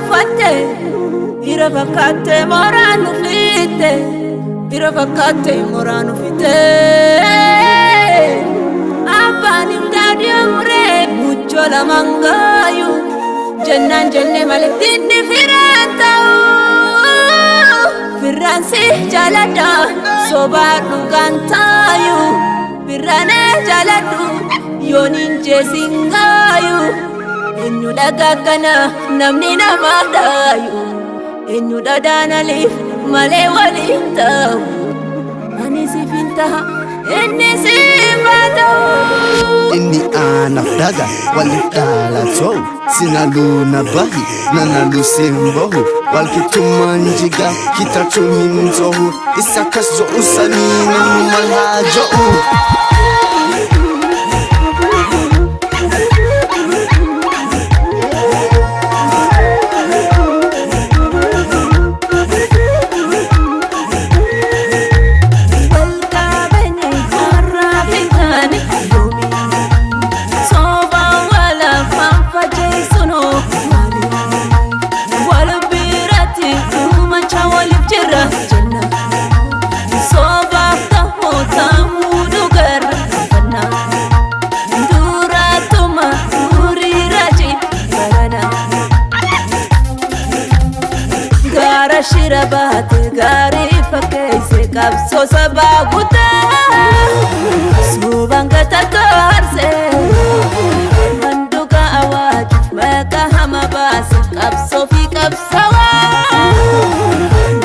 fatte bira fakkatte moranu fitte bira fakkatte moranu fitte abbani dadi amre mucho la mangayu jennan jenne malettini firanta firansi jalada sobadu kantayu firane jaladu yonin jesingayu enyu dagagana namni namadayu enyu dadana lif male walinta ani sifinta inni sifatu inni anaf daga walifdala so sinaluna bahi nanalu simbohu walkitumanjiga kitachuminzohu isakazo usanina numalhajohu Shirabat gari fakese kapso sabaguta subanga tatarse manduka awaj maka hamabas kapso fi kapsawa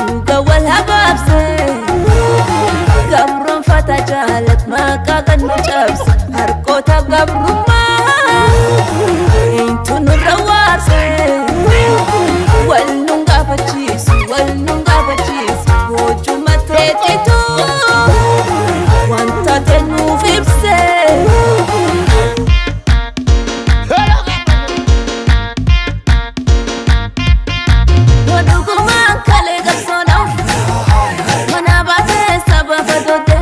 duka wal hababse gabron fata jalat maka kan macabs harkota gabruma intu nurawarse wal nunga fachis walnunga bachis boju matetitu wanta tenu vipse wadugu mankale gapsono manabate sabafadote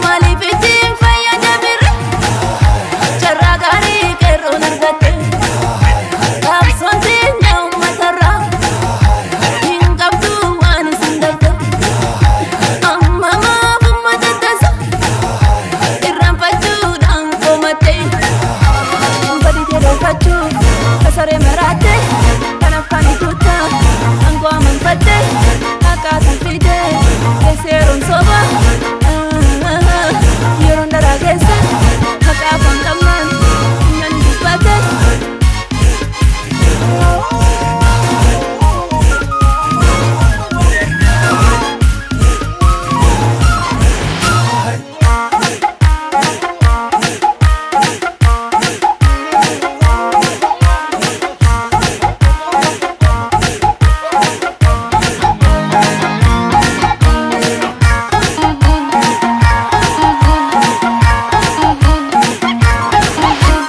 malifitin fayyada birri charragari kero nargate gapsontin naumatarra kasare marate kanafani tuta angwa manfate akata fide keseron soba yeron daragesa hakafan kaman nan dipate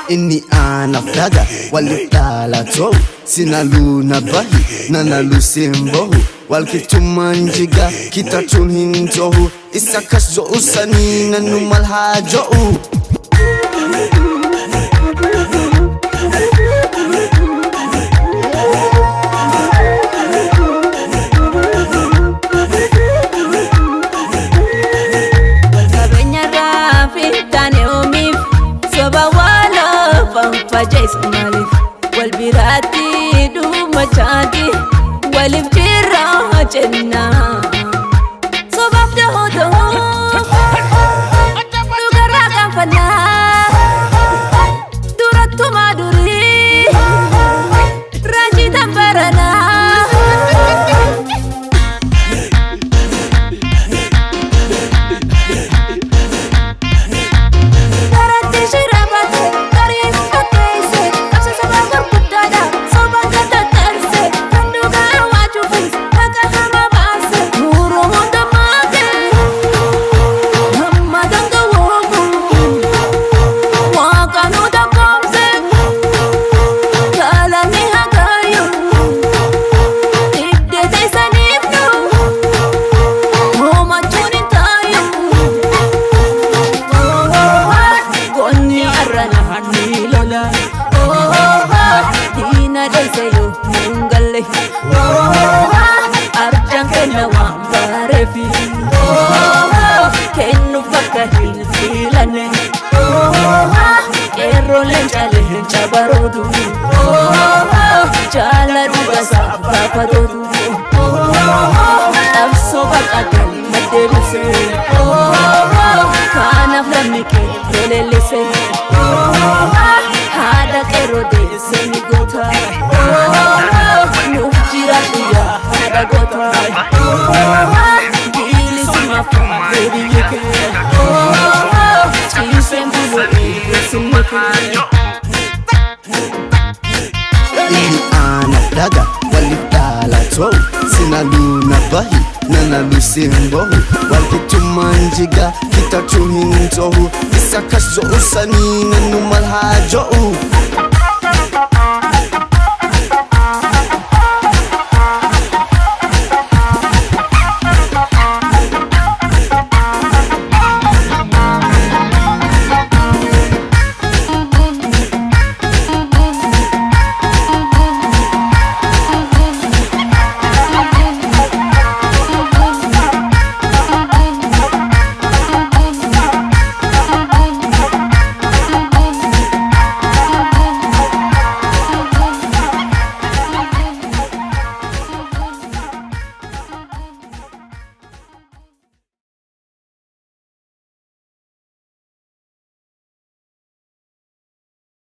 inni anaf daga walifdala so sinaluna bahi nanalu simbohu walkitumanjiga kitachun hinzohu isakazo usanina numalhajohu fajais malif wal birati du machati walif jirra jenna so bafta hoto du garaka fana duratu maduri raji tambarana deeseyo mungalle arjaan kenna waan bareefi kennu bakka hin filanne qeerroleen caaleenca baroodu jaalladhu gasaa baafatotu qabsoo baqatan maddeebise kanaaf lammii kee lolellise haadha qeerroo deesse ni goota nuuf jiraadhu yaa haadha goota bilisumaaf taatee biyya kee ciiseen buluu dhiyeessinni kee Ili aanaaf dhaga waliif dhaalatoo sinaluna bahi nanalu simbohu walkitummaan jiga kitachuu hin tohu isa kas jo'u sanii nannu mal haa jo'u